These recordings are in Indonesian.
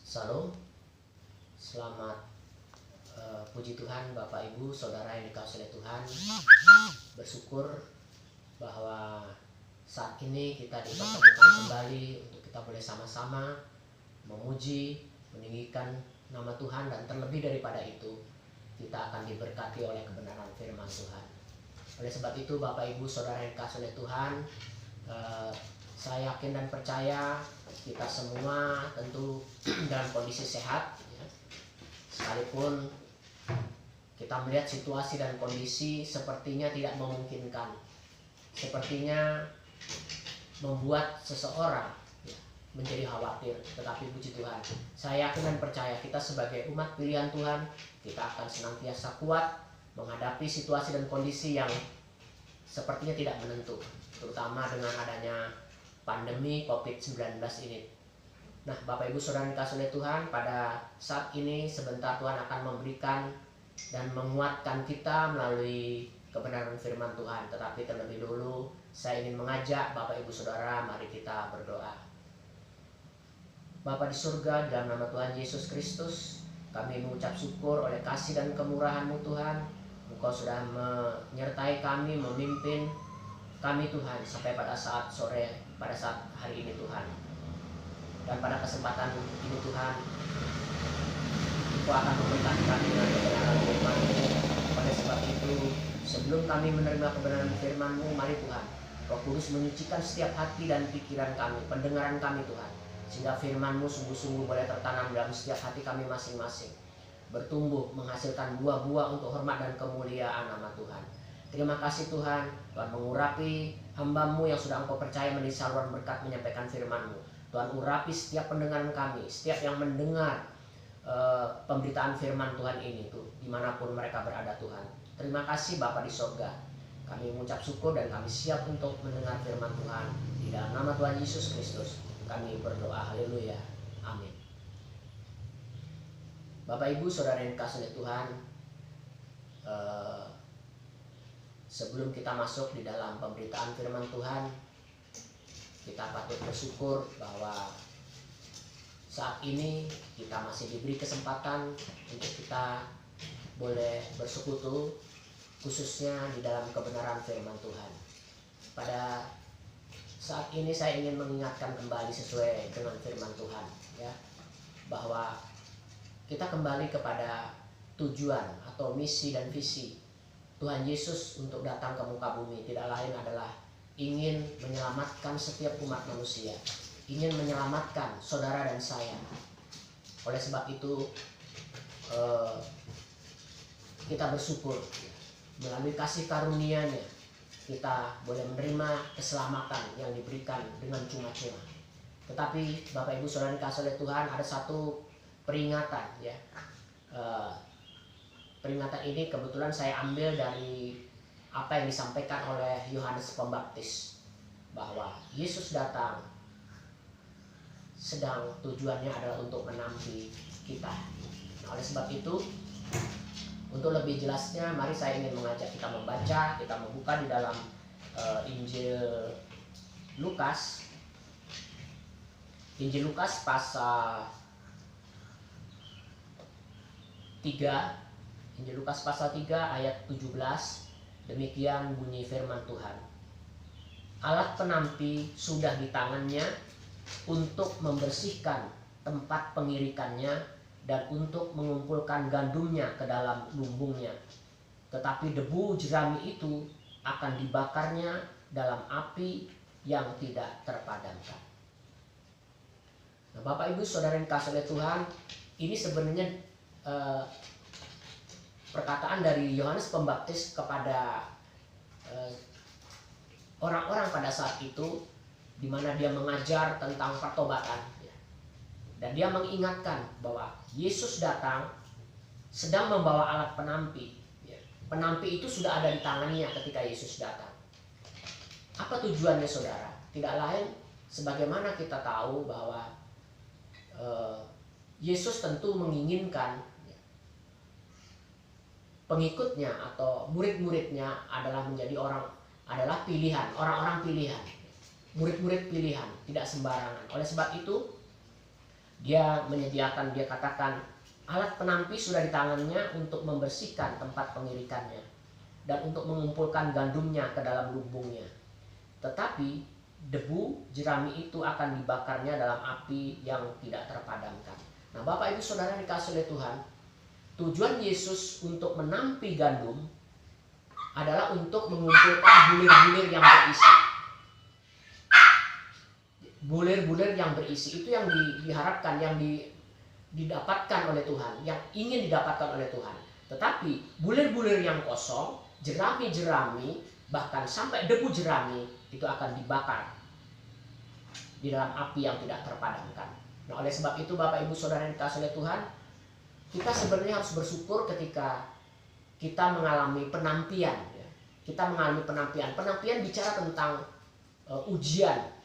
Salam, selamat puji Tuhan Bapak Ibu Saudara yang dikasihi oleh Tuhan. Bersyukur bahwa saat ini kita dipertemukan kembali untuk kita boleh sama-sama memuji, meninggikan nama Tuhan, dan terlebih daripada itu kita akan diberkati oleh kebenaran firman Tuhan. Oleh sebab itu Bapak Ibu Saudara yang dikasihi oleh Tuhan, saya yakin dan percaya kita semua tentu dalam kondisi sehat, ya. Sekalipun kita melihat situasi dan kondisi sepertinya tidak memungkinkan, sepertinya membuat seseorang, ya, menjadi khawatir. Tetapi puji Tuhan, saya yakin dan percaya kita sebagai umat pilihan Tuhan, kita akan senantiasa kuat menghadapi situasi dan kondisi yang sepertinya tidak menentu, terutama dengan adanya pandemi COVID-19 ini. Nah, Bapak Ibu Saudara dikasihi oleh Tuhan, pada saat ini sebentar Tuhan akan memberikan dan menguatkan kita melalui kebenaran firman Tuhan. Tetapi terlebih dulu saya ingin mengajak Bapak Ibu Saudara, mari kita berdoa. Bapa di surga, dalam nama Tuhan Yesus Kristus, kami mengucap syukur oleh kasih dan kemurahan-Mu Tuhan. Engkau sudah menyertai kami, memimpin kami Tuhan sampai pada saat sore, pada saat hari ini Tuhan. Dan pada kesempatan ini Tuhan, Engkau akan memberkati kami dengan kebenaran firman-Mu. Pada sebab itu, sebelum kami menerima kebenaran firman-Mu, mari Tuhan, Roh Kudus menyucikan setiap hati dan pikiran kami, pendengaran kami Tuhan, sehingga firman-Mu sungguh-sungguh boleh tertanam dalam setiap hati kami masing-masing, bertumbuh, menghasilkan buah-buah untuk hormat dan kemuliaan nama Tuhan. Terima kasih Tuhan, Tuhan mengurapi hamba-Mu yang sudah Engkau percaya menjadi saluran berkat menyampaikan firman-Mu. Tuhan urapi setiap pendengaran kami, setiap yang mendengar pemberitaan firman Tuhan ini tuh, dimanapun mereka berada Tuhan. Terima kasih Bapa di sorga, kami mengucap syukur dan kami siap untuk mendengar firman Tuhan. Di dalam nama Tuhan Yesus Kristus kami berdoa, haleluya, amin. Bapak Ibu Saudara yang dikasihi oleh Tuhan, sebelum kita masuk di dalam pemberitaan firman Tuhan, kita patut bersyukur bahwa saat ini kita masih diberi kesempatan untuk kita boleh bersekutu, khususnya di dalam kebenaran firman Tuhan. Pada saat ini saya ingin mengingatkan kembali sesuai dengan firman Tuhan, ya, bahwa kita kembali kepada tujuan atau misi dan visi Tuhan Yesus untuk datang ke muka bumi. Tidak lain adalah ingin menyelamatkan setiap umat manusia, ingin menyelamatkan saudara dan saya. Oleh sebab itu kita bersyukur melalui kasih karunia-Nya kita boleh menerima keselamatan yang diberikan dengan cuma-cuma. Tetapi Bapak Ibu Saudara dikasihi oleh Tuhan, ada satu peringatan, ya. Peringatan ini kebetulan saya ambil dari apa yang disampaikan oleh Yohanes Pembaptis, bahwa Yesus datang sedang tujuannya adalah untuk menampi kita. Nah, oleh sebab itu, untuk lebih jelasnya, mari saya ingin mengajak kita membaca, kita membuka di dalam Injil Lukas. Injil Lukas pasal 3, Injil Lukas pasal 3 ayat 17. Demikian bunyi firman Tuhan. Alat penampi sudah di tangannya untuk membersihkan tempat pengirikannya dan untuk mengumpulkan gandumnya ke dalam lumbungnya. Tetapi debu jerami itu akan dibakarnya dalam api yang tidak terpadamkan. Nah, Bapak Ibu Saudara yang dikasihi oleh Tuhan, ini sebenarnya perkataan dari Yohanes Pembaptis kepada orang-orang pada saat itu, di mana dia mengajar tentang pertobatan, ya. Dan dia mengingatkan bahwa Yesus datang sedang membawa alat penampi, ya. Penampi itu sudah ada di tangannya ketika Yesus datang. Apa tujuannya saudara? Tidak lain, sebagaimana kita tahu bahwa Yesus tentu menginginkan pengikutnya atau murid-muridnya adalah menjadi pilihan, orang-orang pilihan, murid-murid pilihan, tidak sembarangan. Oleh sebab itu, Dia menyediakan, dia katakan alat penampi sudah di tangannya untuk membersihkan tempat pengirikannya dan untuk mengumpulkan gandumnya ke dalam lumbungnya. Tetapi debu jerami itu akan dibakarnya dalam api yang tidak terpadamkan. Nah, Bapak Ibu Saudara dikasih oleh Tuhan, tujuan Yesus untuk menampi gandum adalah untuk mengumpulkan bulir-bulir yang berisi. Bulir-bulir yang berisi itu yang diharapkan, yang didapatkan oleh Tuhan, yang ingin didapatkan oleh Tuhan. Tetapi bulir-bulir yang kosong, jerami-jerami, bahkan sampai debu jerami itu akan dibakar di dalam api yang tidak terpadamkan. Nah, oleh sebab itu Bapak Ibu Saudara yang dikasihi oleh Tuhan, kita sebenarnya harus bersyukur ketika kita mengalami penampian. Kita mengalami penampian. Penampian bicara tentang ujian.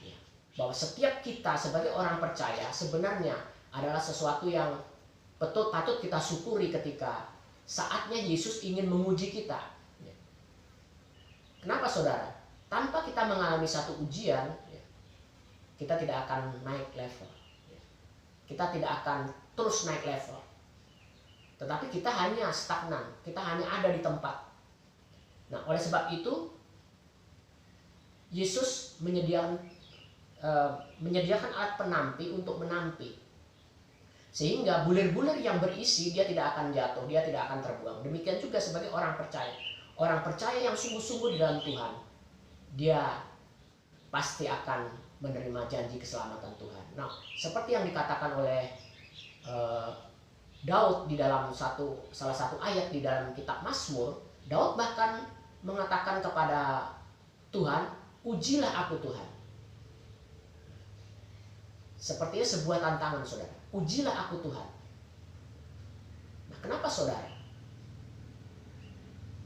Bahwa setiap kita sebagai orang percaya sebenarnya adalah sesuatu yang patut kita syukuri ketika saatnya Yesus ingin menguji kita. Kenapa saudara? Tanpa kita mengalami satu ujian, kita tidak akan naik level. Kita tidak akan terus naik level. Tetapi kita hanya stagnan, kita hanya ada di tempat. Nah, oleh sebab itu Yesus menyediakan alat penampi untuk menampi, sehingga bulir-bulir yang berisi dia tidak akan jatuh, dia tidak akan terbuang. Demikian juga sebagai orang percaya. Orang percaya yang sungguh-sungguh di dalam Tuhan, dia pasti akan menerima janji keselamatan Tuhan. Nah, seperti yang dikatakan oleh Daud di dalam salah satu ayat di dalam kitab Mazmur, Daud bahkan mengatakan kepada Tuhan, "Ujilah aku Tuhan." Sepertinya sebuah tantangan saudara. Ujilah aku Tuhan. Nah, kenapa saudara?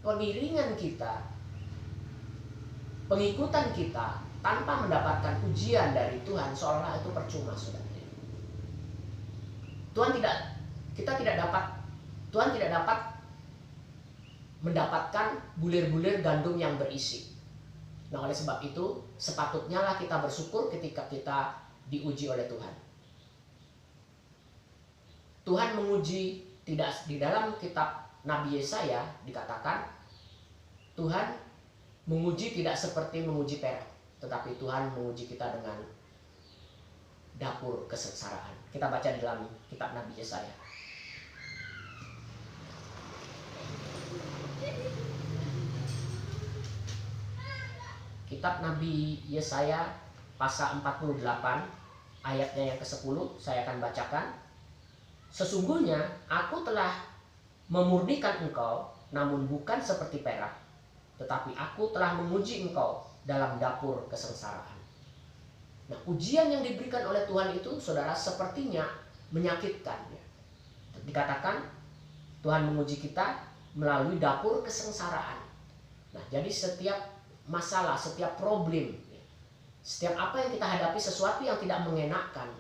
Pengiringan kita, pengikutan kita tanpa mendapatkan ujian dari Tuhan seolah-olah itu percuma saudara. Tuhan tidak dapat mendapatkan bulir-bulir gandum yang berisi. Nah, oleh sebab itu sepatutnya lah kita bersyukur ketika kita diuji oleh Tuhan. Tuhan menguji, tidak di dalam kitab Nabi Yesaya dikatakan Tuhan menguji tidak seperti menguji perak, tetapi Tuhan menguji kita dengan dapur kesengsaraan. Kita baca di dalam kitab Nabi Yesaya. Kitab Nabi Yesaya pasal 48 ayatnya yang ke-10 saya akan bacakan. Sesungguhnya aku telah memurnikan engkau, namun bukan seperti perak, tetapi aku telah menguji engkau dalam dapur kesengsaraan. Nah, ujian yang diberikan oleh Tuhan itu saudara sepertinya menyakitkan. Dikatakan Tuhan menguji kita melalui dapur kesengsaraan. Nah, jadi setiap masalah, setiap problem, setiap apa yang kita hadapi, sesuatu yang tidak mengenakan,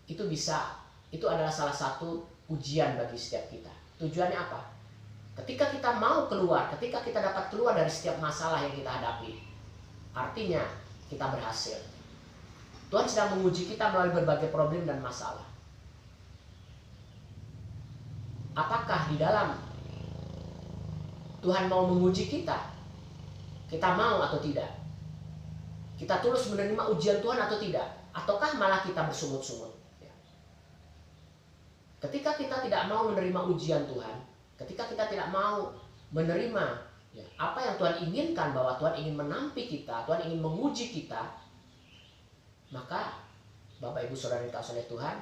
itu adalah salah satu ujian bagi setiap kita. Tujuannya apa? Ketika kita mau keluar, ketika kita dapat keluar dari setiap masalah yang kita hadapi, artinya kita berhasil. Tuhan sedang menguji kita melalui berbagai problem dan masalah. Apakah di dalam Tuhan mau menguji kita? Kita mau atau tidak? Kita tulus menerima ujian Tuhan atau tidak? Ataukah malah kita bersungut-sungut? Ketika kita tidak mau menerima ujian Tuhan, ketika kita tidak mau menerima apa yang Tuhan inginkan, bahwa Tuhan ingin menampi kita, Tuhan ingin menguji kita, maka Bapak Ibu Saudara dikasihi oleh Tuhan,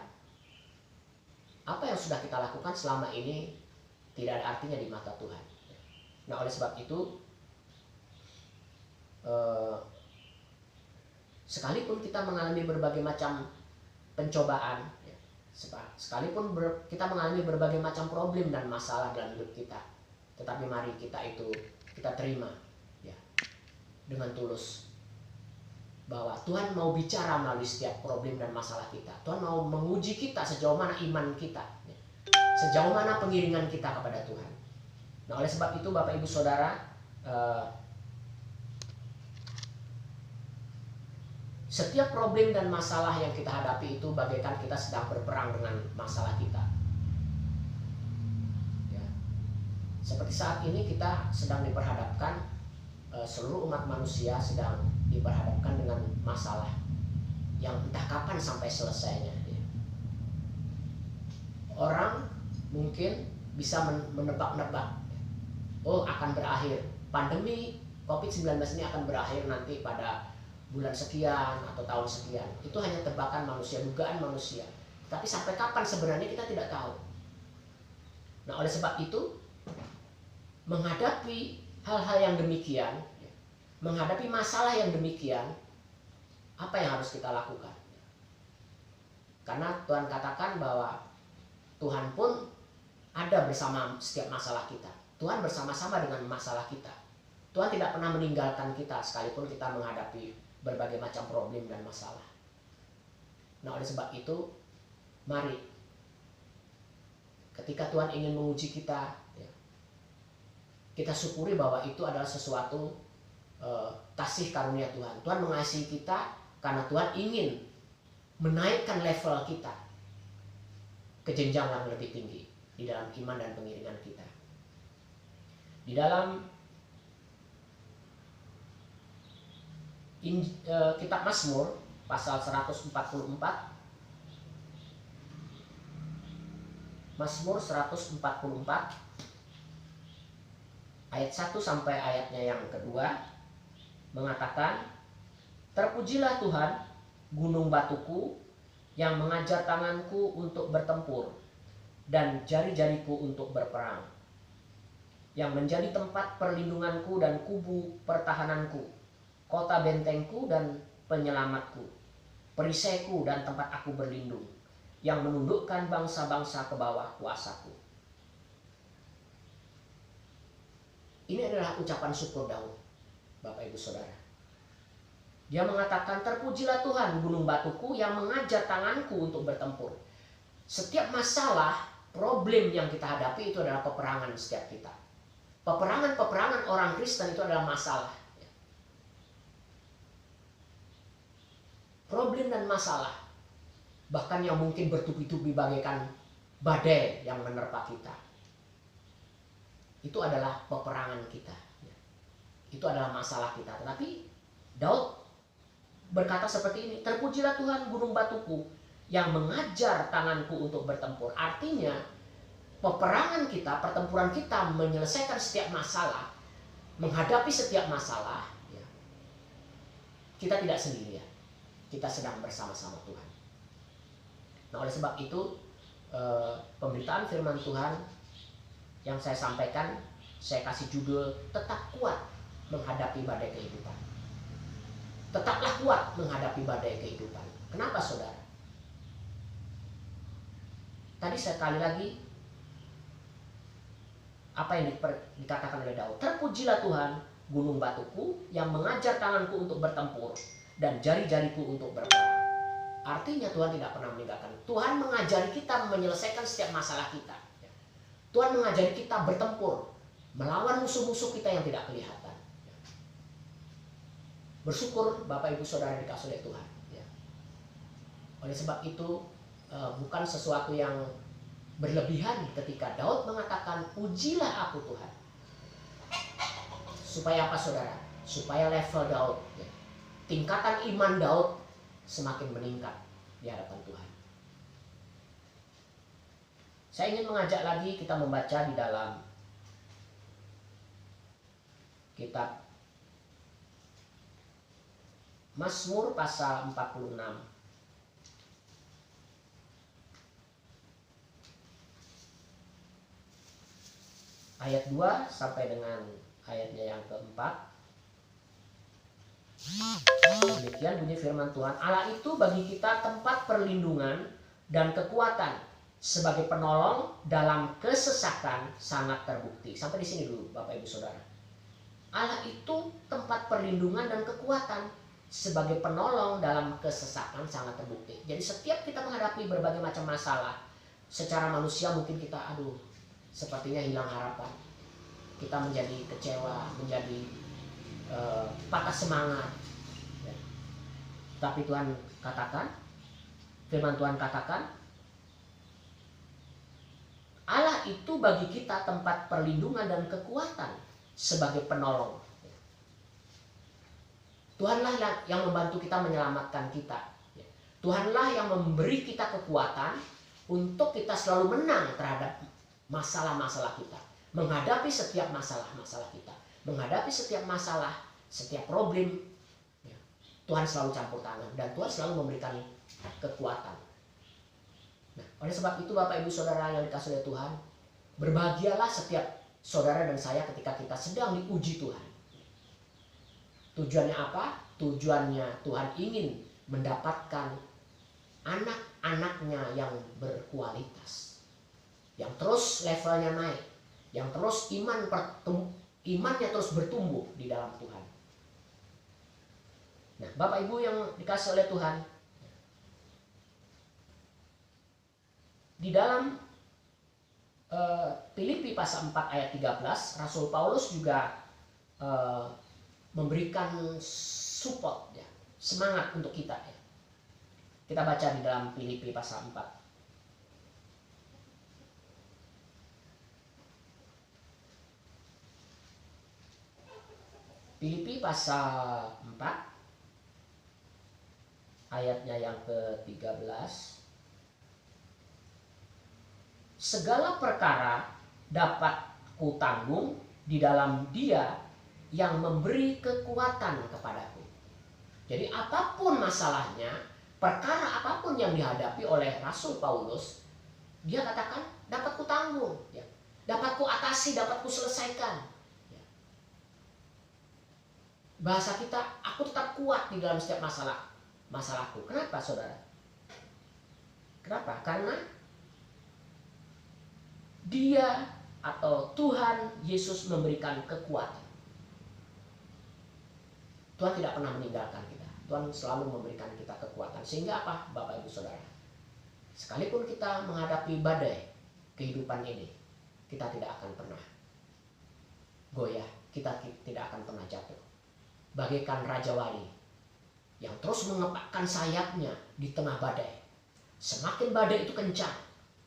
apa yang sudah kita lakukan selama ini tidak ada artinya di mata Tuhan. Nah, oleh sebab itu sekalipun kita mengalami berbagai macam pencobaan, sekalipun kita mengalami berbagai macam problem dan masalah dalam hidup kita, tetapi mari kita terima dengan tulus bahwa Tuhan mau bicara melalui setiap problem dan masalah kita. Tuhan mau menguji kita sejauh mana iman kita, sejauh mana pengiringan kita kepada Tuhan. Nah, oleh sebab itu Bapak Ibu Saudara, Setiap problem dan masalah yang kita hadapi itu bagaikan kita sedang berperang dengan masalah kita. Ya. Seperti saat ini kita sedang diperhadapkan, seluruh umat manusia sedang diperhadapkan dengan masalah yang entah kapan sampai selesainya. Ya. Orang mungkin bisa menebak-nebak, oh akan berakhir, pandemi COVID-19 ini akan berakhir nanti pada bulan sekian atau tahun sekian. Itu hanya tebakan manusia, dugaan manusia. Tapi sampai kapan sebenarnya kita tidak tahu. Nah, oleh sebab itu, menghadapi hal-hal yang demikian, menghadapi masalah yang demikian, apa yang harus kita lakukan? Karena Tuhan katakan bahwa Tuhan pun ada bersama setiap masalah kita. Tuhan bersama-sama dengan masalah kita. Tuhan tidak pernah meninggalkan kita sekalipun kita menghadapi berbagai macam problem dan masalah. Nah, oleh sebab itu, mari ketika Tuhan ingin menguji kita, ya, kita syukuri bahwa itu adalah sesuatu kasih karunia Tuhan. Tuhan mengasihi kita karena Tuhan ingin menaikkan level kita ke jenjang yang lebih tinggi di dalam iman dan pengiringan kita. Di dalam kitab Mazmur pasal 144, Mazmur 144 ayat 1 sampai ayatnya yang kedua mengatakan, terpujilah Tuhan, gunung batuku, yang mengajar tanganku untuk bertempur dan jari-jariku untuk berperang, yang menjadi tempat perlindunganku dan kubu pertahananku, kota bentengku dan penyelamatku, perisaiku dan tempat aku berlindung, yang menundukkan bangsa-bangsa ke bawah kuasaku. Ini adalah ucapan syukur Daud, Bapak Ibu Saudara. Dia mengatakan, terpujilah Tuhan, gunung batuku, yang mengajar tanganku untuk bertempur. Setiap masalah, problem yang kita hadapi itu adalah peperangan setiap kita. Peperangan orang Kristen itu adalah masalah. Problem dan masalah, bahkan yang mungkin bertubi-tubi bagaikan badai yang menerpa kita, itu adalah peperangan kita. Itu adalah masalah kita. Tetapi Daud berkata seperti ini, terpujilah Tuhan, gunung batuku, yang mengajar tanganku untuk bertempur. Artinya peperangan kita, pertempuran kita menyelesaikan setiap masalah, menghadapi setiap masalah, ya, kita tidak sendirian. Kita sedang bersama-sama Tuhan. Nah, oleh sebab itu pemberitaan firman Tuhan yang saya sampaikan, saya kasih judul tetap kuat menghadapi badai kehidupan. Tetaplah kuat menghadapi badai kehidupan. Kenapa saudara? Tadi sekali lagi apa yang dikatakan oleh Daud, terpujilah Tuhan, gunung batuku, yang mengajar tanganku untuk bertempur dan jari-jariku untuk berperang. Artinya Tuhan tidak pernah meninggalkan. Tuhan mengajari kita menyelesaikan setiap masalah kita. Tuhan mengajari kita bertempur, melawan musuh-musuh kita yang tidak kelihatan. Bersyukur Bapak Ibu Saudara dikasih oleh Tuhan. Oleh sebab itu bukan sesuatu yang berlebihan ketika Daud mengatakan, pujilah aku Tuhan. Supaya apa saudara? Supaya level Daud, tingkatan iman Daud semakin meningkat di hadapan Tuhan. Saya ingin mengajak lagi kita membaca di dalam kitab Mazmur pasal 46. Ayat 2 sampai dengan ayatnya yang keempat. Demikian bunyi firman Tuhan, Allah itu bagi kita tempat perlindungan dan kekuatan, sebagai penolong dalam kesesakan sangat terbukti. Sampai di sini dulu Bapak Ibu Saudara. Allah itu tempat perlindungan dan kekuatan, sebagai penolong dalam kesesakan sangat terbukti. Jadi setiap kita menghadapi berbagai macam masalah, secara manusia mungkin kita sepertinya hilang harapan. Kita menjadi kecewa, menjadi patah semangat. Tapi Tuhan katakan, firman Tuhan katakan, Allah itu bagi kita tempat perlindungan dan kekuatan sebagai penolong. Tuhanlah yang membantu kita menyelamatkan kita. Tuhanlah yang memberi kita kekuatan untuk kita selalu menang terhadap masalah-masalah kita. Menghadapi setiap masalah-masalah kita. Menghadapi setiap masalah, setiap problem. Tuhan selalu campur tangan dan Tuhan selalu memberikan kekuatan. Nah, oleh sebab itu Bapak Ibu Saudara yang dikasihi oleh Tuhan, berbahagialah setiap saudara dan saya ketika kita sedang diuji Tuhan. Tujuannya apa? Tujuannya Tuhan ingin mendapatkan anak-anaknya yang berkualitas, yang terus levelnya naik, yang terus imannya terus bertumbuh di dalam Tuhan. Nah, Bapak Ibu yang dikasihi oleh Tuhan, di dalam Filipi pasal 4 ayat 13, Rasul Paulus juga memberikan support, ya, semangat untuk kita. Ya. Kita baca di dalam Filipi pasal 4. Filipi pasal 4 ayatnya yang ke-13. Segala perkara dapat kutanggung di dalam Dia yang memberi kekuatan kepadaku. Jadi apapun masalahnya, perkara apapun yang dihadapi oleh Rasul Paulus, dia katakan dapat kutanggung, ya. Dapat kuatasi, dapat kuselesaikan. Ya. Bahasa kita, aku tetap kuat di dalam setiap masalahku. Kenapa, saudara? Kenapa? Karena Dia atau Tuhan Yesus memberikan kekuatan. Tuhan tidak pernah meninggalkan kita. Tuhan selalu memberikan kita kekuatan. Sehingga apa, Bapak Ibu Saudara? Sekalipun kita menghadapi badai kehidupan ini, kita tidak akan pernah goyah. Kita tidak akan pernah jatuh. Bagaikan Raja Wali yang terus mengepakkan sayapnya di tengah badai. Semakin badai itu kencang,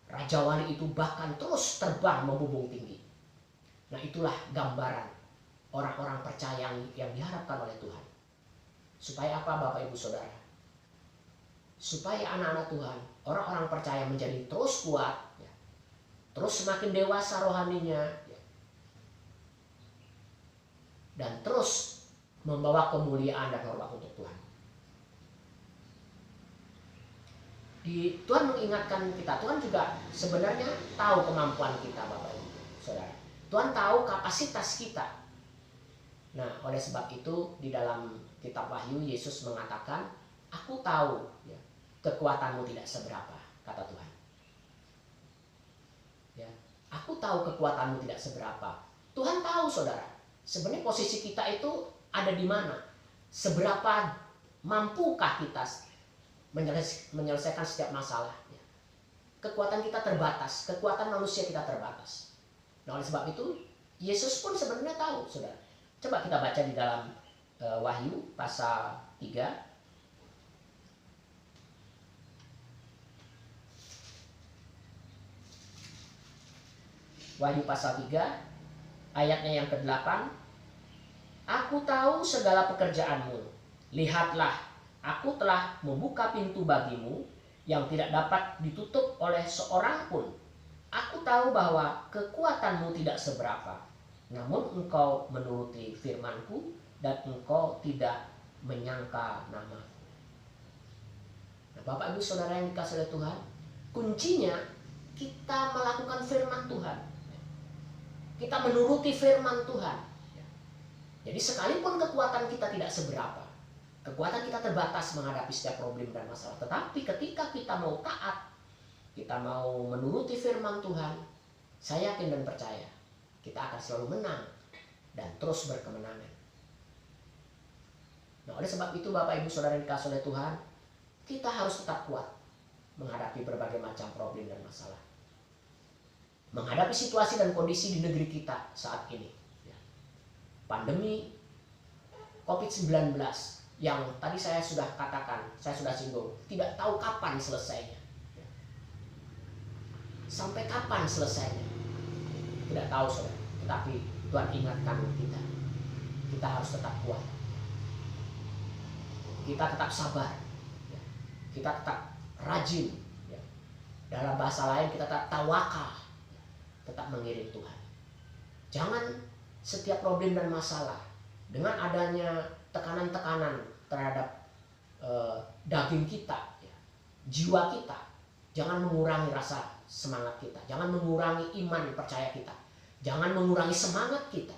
Raja Wali itu bahkan terus terbang membumbung tinggi. Nah, itulah gambaran orang-orang percaya yang diharapkan oleh Tuhan. Supaya apa, Bapak Ibu Saudara? Supaya anak-anak Tuhan, orang-orang percaya menjadi terus kuat, ya, terus semakin dewasa rohaninya, ya, dan terus membawa kemuliaan dan hormat untuk Tuhan. Tuhan mengingatkan kita. Tuhan juga sebenarnya tahu kemampuan kita, Bapak Ibu Saudara. Tuhan tahu kapasitas kita. Nah, oleh sebab itu di dalam kitab Wahyu Yesus mengatakan, aku tahu, ya, kekuatanmu tidak seberapa, kata Tuhan. Ya, aku tahu kekuatanmu tidak seberapa. Tuhan tahu, saudara. Sebenarnya posisi kita itu ada di mana? Seberapa mampukah kita menyelesaikan setiap masalah? Ya. Kekuatan kita terbatas, kekuatan manusia kita terbatas. Nah, oleh sebab itu Yesus pun sebenarnya tahu, saudara. Coba kita baca di dalam Wahyu pasal 3. Wahyu pasal 3 ayatnya yang ke-8. Aku tahu segala pekerjaanmu. Lihatlah, aku telah membuka pintu bagimu yang tidak dapat ditutup oleh seorang pun. Aku tahu bahwa kekuatanmu tidak seberapa. Namun engkau menuruti firmanku dan engkau tidak menyangka namaku. Nah, Bapak Ibu Saudara yang dikasihi oleh Tuhan, kuncinya kita melakukan firman Tuhan. Kita menuruti firman Tuhan. Jadi sekalipun kekuatan kita tidak seberapa, kekuatan kita terbatas menghadapi setiap problem dan masalah. Tetapi ketika kita mau taat, kita mau menuruti firman Tuhan, saya yakin dan percaya kita akan selalu menang dan terus berkemenangan. Nah, oleh sebab itu Bapak Ibu Saudara yang dikasihi oleh Tuhan, kita harus tetap kuat menghadapi berbagai macam problem dan masalah. Menghadapi situasi dan kondisi di negeri kita saat ini. Pandemi COVID-19 yang tadi saya sudah katakan, saya sudah singgung, tidak tahu kapan selesainya. Sampai kapan selesainya? Tidak tahu, saudara. Tetapi Tuhan ingatkan kita, kita harus tetap kuat. Kita tetap sabar. Kita tetap rajin. Dalam bahasa lain kita tetap tawakal. Tetap mengiring Tuhan. Jangan setiap problem dan masalah dengan adanya tekanan-tekanan terhadap daging kita, jiwa kita, jangan mengurangi rasa semangat kita, jangan mengurangi iman percaya kita, jangan mengurangi semangat kita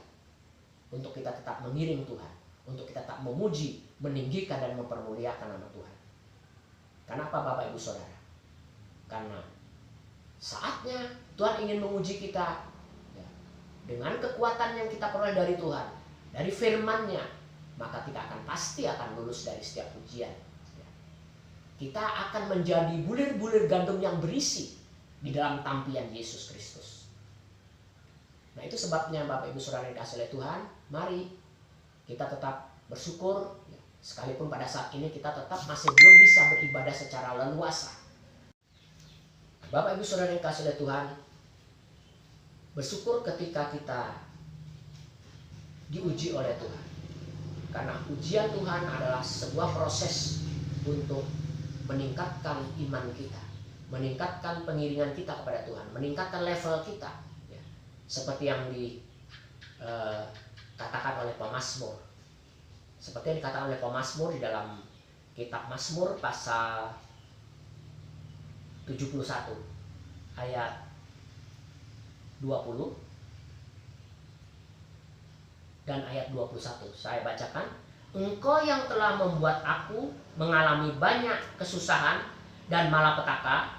untuk kita tetap mengiring Tuhan, untuk kita tetap memuji, meninggikan dan mempermuliakan nama Tuhan. Kenapa Bapak Ibu Saudara? Karena saatnya Tuhan ingin menguji kita dengan kekuatan yang kita peroleh dari Tuhan, dari firman-Nya, maka kita akan pasti akan lulus dari setiap ujian. Kita akan menjadi bulir-bulir gandum yang berisi di dalam tampilan Yesus Kristus. Nah, itu sebabnya Bapak Ibu Saudara yang dikasihi oleh Tuhan, mari kita tetap bersyukur, sekalipun pada saat ini kita tetap masih belum bisa beribadah secara leluasa. Bapak Ibu Saudara yang dikasihi oleh Tuhan, bersyukur ketika kita diuji oleh Tuhan. Karena ujian Tuhan adalah sebuah proses untuk meningkatkan iman kita, meningkatkan pengiringan kita kepada Tuhan, meningkatkan level kita, seperti yang dikatakan oleh pemazmur. Seperti yang dikatakan oleh pemazmur di dalam kitab Mazmur pasal 71 ayat 20 dan ayat 21. Saya bacakan. Engkau yang telah membuat aku mengalami banyak kesusahan dan malapetaka,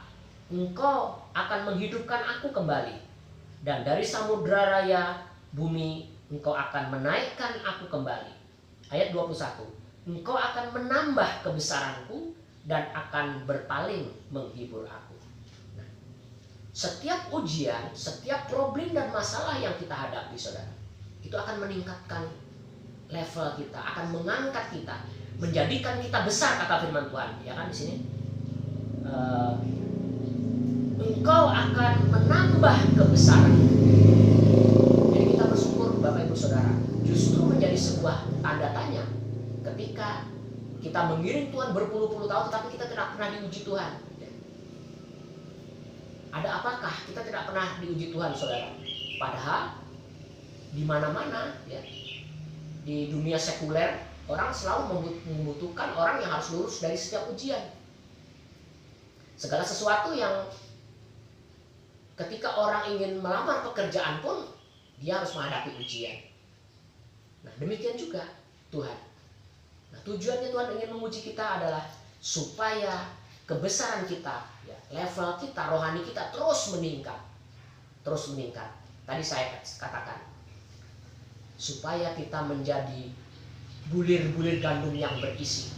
Engkau akan menghidupkan aku kembali. Dan dari samudra raya bumi Engkau akan menaikkan aku kembali. Ayat 21. Engkau akan menambah kebesaranku dan akan berpaling menghibur aku. Nah, setiap ujian, setiap problem dan masalah yang kita hadapi, saudara, itu akan meningkatkan level kita, akan mengangkat kita, menjadikan kita besar, kata firman Tuhan. Ya kan di sini, Engkau akan menambah kebesaran. Jadi kita bersyukur Bapak Ibu Saudara, justru menjadi sebuah tanda tanya ketika kita mengiring Tuhan berpuluh-puluh tahun, tapi kita tidak pernah diuji Tuhan. Ada apakah kita tidak pernah diuji Tuhan, saudara? Padahal di mana-mana, ya, di dunia sekuler, orang selalu membutuhkan orang yang harus lulus dari setiap ujian. Segala sesuatu yang ketika orang ingin melamar pekerjaan pun dia harus menghadapi ujian. Nah, demikian juga Tuhan. Nah, tujuannya Tuhan ingin menguji kita adalah supaya kebesaran kita, ya, level kita, rohani kita terus meningkat. Terus meningkat. Tadi saya katakan, supaya kita menjadi bulir-bulir gandum yang berisi.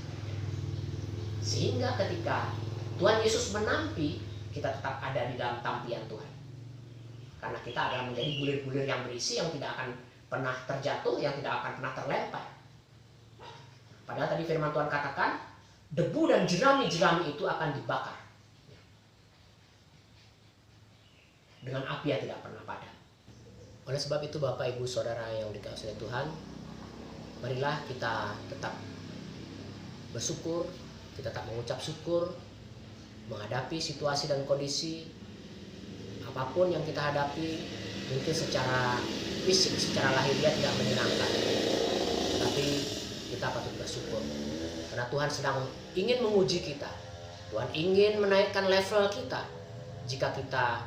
Sehingga ketika Tuhan Yesus menampi, kita tetap ada di dalam tampilan Tuhan. Karena kita adalah menjadi bulir-bulir yang berisi, yang tidak akan pernah terjatuh, yang tidak akan pernah terlempar. Padahal tadi firman Tuhan katakan, debu dan jerami-jerami itu akan dibakar dengan api yang tidak pernah padam. Oleh sebab itu Bapak Ibu Saudara yang dikasihi Tuhan, marilah kita tetap bersyukur, kita tetap mengucap syukur menghadapi situasi dan kondisi apapun yang kita hadapi. Mungkin secara fisik, secara lahiriah tidak menyenangkan, tapi kita patut bersyukur karena Tuhan sedang ingin menguji kita. Tuhan ingin menaikkan level kita. Jika kita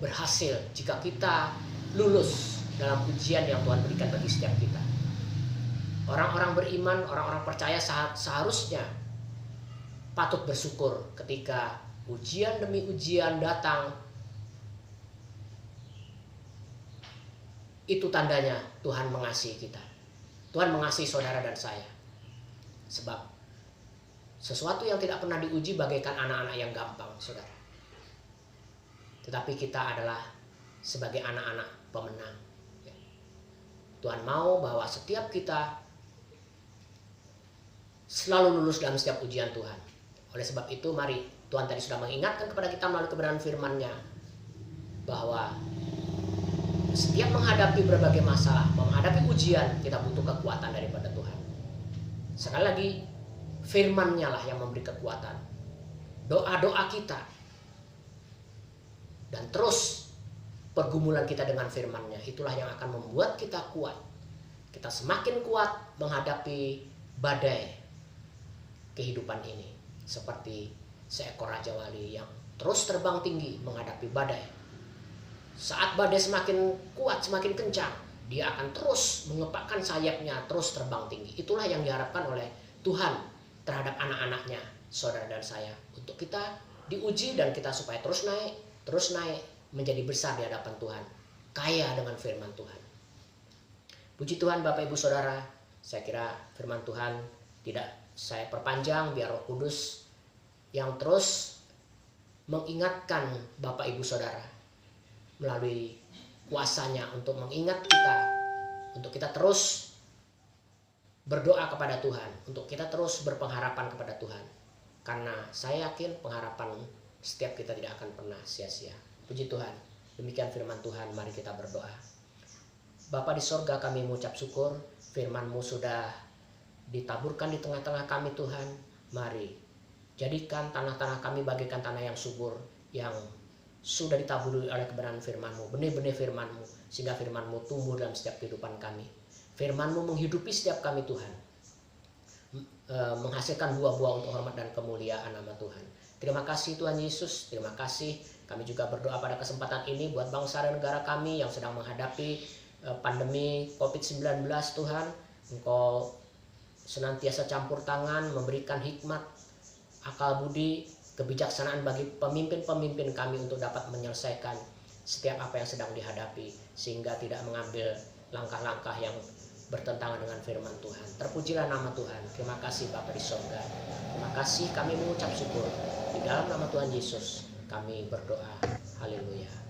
berhasil, jika kita lulus dalam ujian yang Tuhan berikan bagi setiap kita. Orang-orang beriman, orang-orang percaya seharusnya patut bersyukur ketika ujian demi ujian datang. Itu tandanya Tuhan mengasihi kita. Tuhan mengasihi saudara dan saya. Sebab sesuatu yang tidak pernah diuji bagaikan anak-anak yang gampang, saudara. Tetapi kita adalah sebagai anak-anak pemenang. Tuhan mau bahwa setiap kita selalu lulus dalam setiap ujian Tuhan. Oleh sebab itu mari, Tuhan tadi sudah mengingatkan kepada kita melalui kebenaran firman-Nya bahwa setiap menghadapi berbagai masalah, menghadapi ujian, kita butuh kekuatan daripada Tuhan. Sekali lagi, firman-Nya lah yang memberi kekuatan. Doa-doa kita dan terus pergumulan kita dengan firman-Nya, itulah yang akan membuat kita kuat. Kita semakin kuat menghadapi badai kehidupan ini. Seperti seekor Raja Wali yang terus terbang tinggi menghadapi badai. Saat badai semakin kuat, semakin kencang, dia akan terus mengepakkan sayapnya, terus terbang tinggi. Itulah yang diharapkan oleh Tuhan terhadap anak-anaknya, saudara dan saya. Untuk kita diuji dan kita supaya terus naik menjadi besar di hadapan Tuhan, kaya dengan firman Tuhan. Puji Tuhan Bapak Ibu Saudara, saya kira firman Tuhan tidak saya perpanjang, biar Roh Kudus yang terus mengingatkan Bapak Ibu Saudara melalui kuasanya untuk mengingat kita, untuk kita terus berdoa kepada Tuhan, untuk kita terus berpengharapan kepada Tuhan. Karena saya yakin pengharapan setiap kita tidak akan pernah sia-sia. Puji Tuhan. Demikian firman Tuhan, mari kita berdoa. Bapa di sorga, kami mengucap syukur, firman-Mu sudah ditaburkan di tengah-tengah kami Tuhan. Mari jadikan tanah-tanah kami bagaikan tanah yang subur, yang sudah ditaburi oleh kebenaran firman-Mu, benih-benih firman-Mu, sehingga firman-Mu tumbuh dalam setiap kehidupan kami. Firman-Mu menghidupi setiap kami Tuhan, menghasilkan buah-buah untuk hormat dan kemuliaan nama Tuhan. Terima kasih Tuhan Yesus, terima kasih. Kami juga berdoa pada kesempatan ini buat bangsa dan negara kami yang sedang menghadapi pandemi COVID-19 Tuhan. Engkau senantiasa campur tangan, memberikan hikmat, akal budi, kebijaksanaan bagi pemimpin-pemimpin kami untuk dapat menyelesaikan setiap apa yang sedang dihadapi, sehingga tidak mengambil langkah-langkah yang bertentangan dengan firman Tuhan. Terpujilah nama Tuhan. Terima kasih Bapa di sorga. Terima kasih, kami mengucap syukur. Di dalam nama Tuhan Yesus kami berdoa. Haleluya.